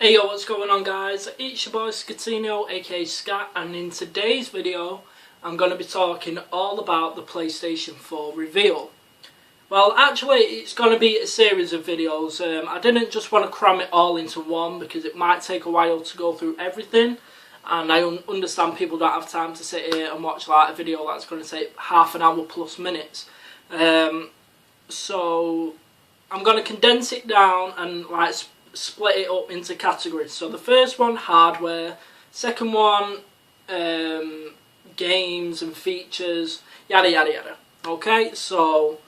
Hey yo, what's going on guys? It's your boy Scatino, aka Scat, and in today's video I'm going to be talking all about the PlayStation 4 reveal. Well, actually it's going to be a series of videos. I didn't just want to cram it all into one because it might take a while to go through everything, and I understand people don't have time to sit here and watch like a video that's going to take half an hour plus minutes. So I'm going to condense it down and like split it up into categories. So the first one, hardware. Second one, games and features, yada yada yada. Okay, so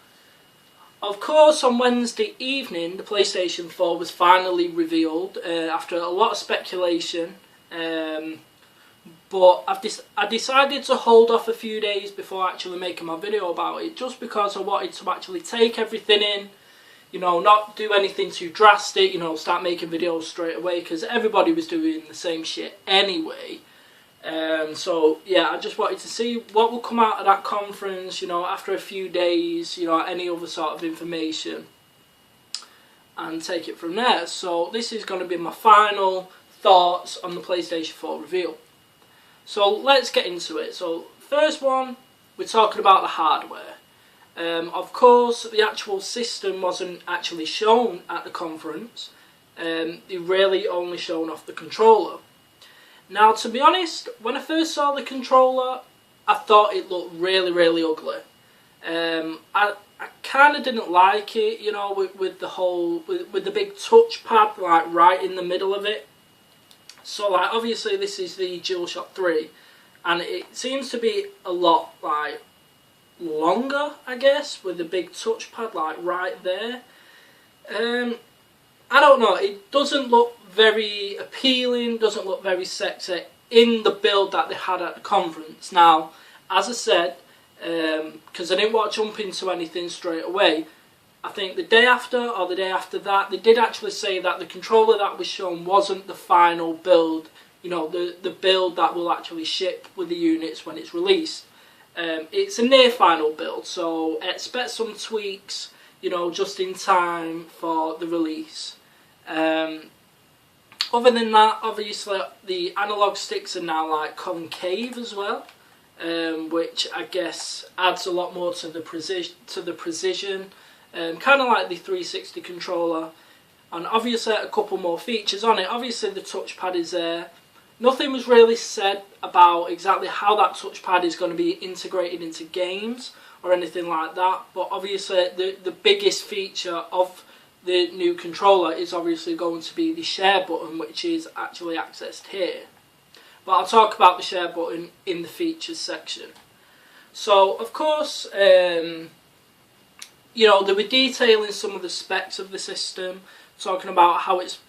of course on Wednesday evening the PlayStation 4 was finally revealed after a lot of speculation. But I decided to hold off a few days before actually making my video about it, just because I wanted to actually take everything in. You know, not do anything too drastic, you know, start making videos straight away, because everybody was doing the same shit anyway. So, yeah, I just wanted to see what will come out of that conference, you know, after a few days, you know, any other sort of information, and take it from there. So, this is going to be my final thoughts on the PlayStation 4 reveal. So, let's get into it. So, first one, we're talking about the hardware. Of course, the actual system wasn't actually shown at the conference. They really only shown off the controller. Now, to be honest, when I first saw the controller, I thought it looked really ugly. I kind of didn't like it, you know, with the whole with the big touchpad like right in the middle of it. So, like, obviously this is the DualShock 3, and it seems to be a lot like longer, I guess, with the big touchpad like right there. I don't know, it doesn't look very appealing, doesn't look very sexy in the build that they had at the conference. Now, as I said, because I didn't want to jump into anything straight away, I think the day after or the day after that, they did actually say that the controller that was shown wasn't the final build, you know, the build that will actually ship with the units when it's released. It's a near final build, so expect some tweaks, you know, just in time for the release. Other than that, obviously the analog sticks are now like concave as well, which I guess adds a lot more to the precision. Kind of like the 360 controller, and obviously a couple more features on it. Obviously the touchpad is there. Nothing was really said about exactly how that touchpad is going to be integrated into games or anything like that, but obviously the biggest feature of the new controller is obviously going to be the share button, which is actually accessed here. But I'll talk about the share button in the features section. So, of course, you know, they were detailing some of the specs of the system, talking about how it's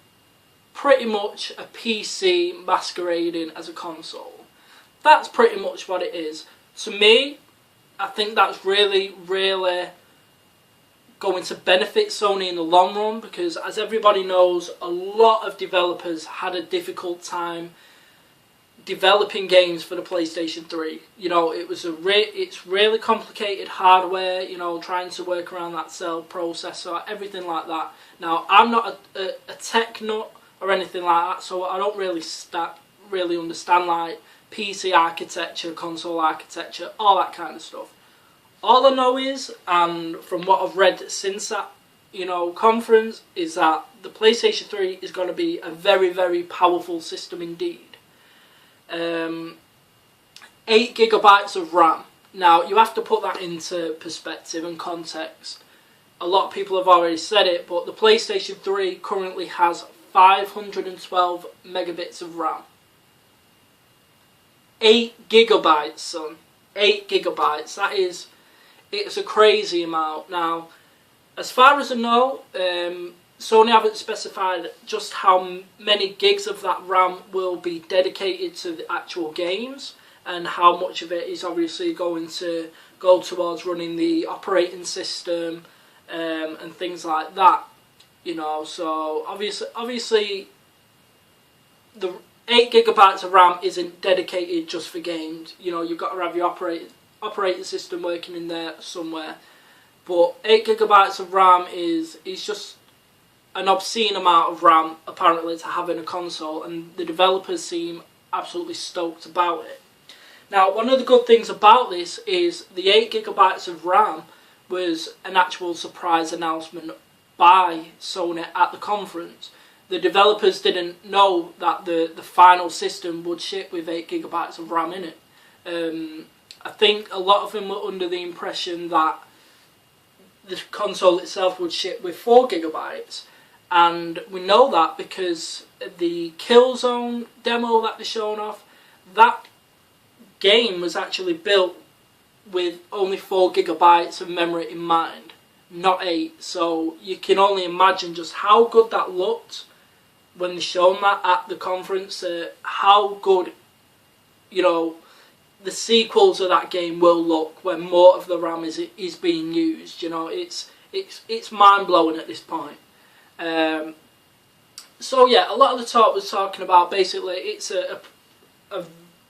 pretty much a PC masquerading as a console. That's pretty much what it is. To me, I think that's really going to benefit Sony in the long run, because as everybody knows, a lot of developers had a difficult time developing games for the PlayStation 3. You know, it's really complicated hardware, you know, trying to work around that cell processor, everything like that. Now, I'm not a tech nut or anything like that, so I don't really understand like PC architecture, console architecture, all that kind of stuff. All I know is, and from what I've read since that, you know, conference, is that the PlayStation 3 is going to be a very powerful system indeed. 8 GB of RAM. Now, you have to put that into perspective and context. A lot of people have already said it, but the PlayStation 3 currently has 512 megabits of RAM. 8 GB, son. 8 GB. That is, it's a crazy amount. Now, as far as I know, Sony haven't specified just how many gigs of that RAM will be dedicated to the actual games, and how much of it is obviously going to go towards running the operating system and things like that. You know, so obviously the 8 GB of RAM isn't dedicated just for games. You know, you've got to have your operating system working in there somewhere. But 8 GB of RAM is just an obscene amount of RAM apparently to have in a console, and the developers seem absolutely stoked about it. Now, one of the good things about this is the 8GB of RAM was an actual surprise announcement by Sony at the conference. The developers didn't know that the final system would ship with 8GB of RAM in it. I think a lot of them were under the impression that the console itself would ship with 4GB, and we know that because the Killzone demo that they're showing off, that game was actually built with only 4GB of memory in mind, not 8. So you can only imagine just how good that looked when they shown that at the conference. How good, you know, the sequels of that game will look when more of the RAM is being used. You know, it's mind blowing at this point. So yeah, a lot of the talk was talking about basically it's a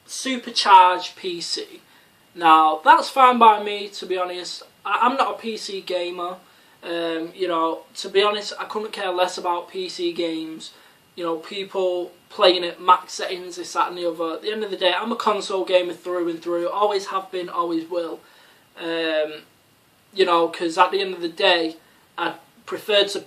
supercharged PC. Now that's fine by me, to be honest. I'm not a PC gamer. You know, to be honest, I couldn't care less about PC games. You know, people playing at max settings, this, that and the other. At the end of the day, I'm a console gamer through and through. Always have been, always will. You know, because at the end of the day, I prefer to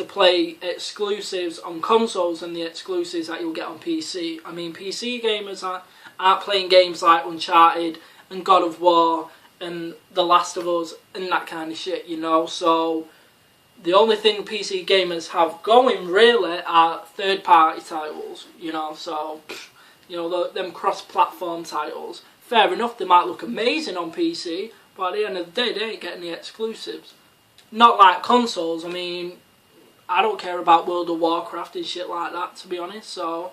play exclusives on consoles than the exclusives that you'll get on PC. I mean, PC gamers aren't playing games like Uncharted and God of War and The Last of Us and that kind of shit, you know. So the only thing PC gamers have going really are third-party titles, you know. So, you know, them cross-platform titles. Fair enough, they might look amazing on PC, but at the end of the day, they ain't getting the exclusives. Not like consoles. I mean, I don't care about World of Warcraft and shit like that, to be honest. So,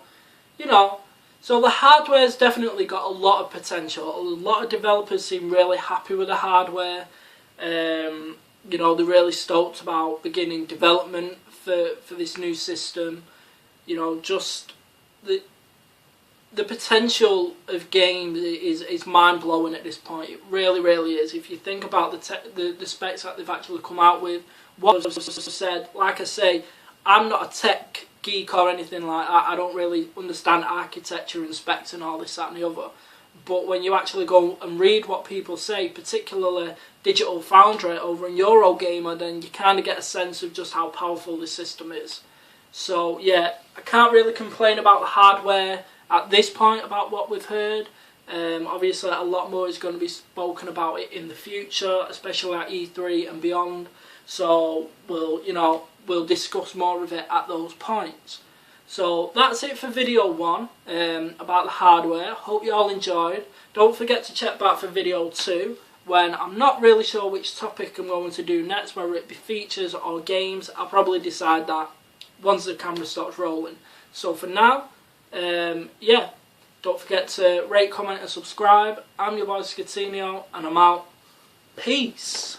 you know. So the hardware's definitely got a lot of potential. A lot of developers seem really happy with the hardware. You know, they're really stoked about beginning development for this new system. You know, just the potential of games is mind blowing at this point. It really, really is. If you think about the specs that they've actually come out with, what was said, like I say, I'm not a tech geek or anything like that. I don't really understand architecture and specs and all this, that and the other. But when you actually go and read what people say, particularly Digital Foundry over in Eurogamer, then you kind of get a sense of just how powerful this system is. So yeah, I can't really complain about the hardware at this point about what we've heard. Obviously a lot more is going to be spoken about it in the future, especially at E3 and beyond. So we'll discuss more of it at those points. So that's it for video 1 about the hardware. Hope you all enjoyed. Don't forget to check back for video 2 when I'm not really sure which topic I'm going to do next, whether it be features or games. I'll probably decide that once the camera starts rolling. So for now, yeah, don't forget to rate, comment and subscribe. I'm your boy Scatinio and I'm out. Peace.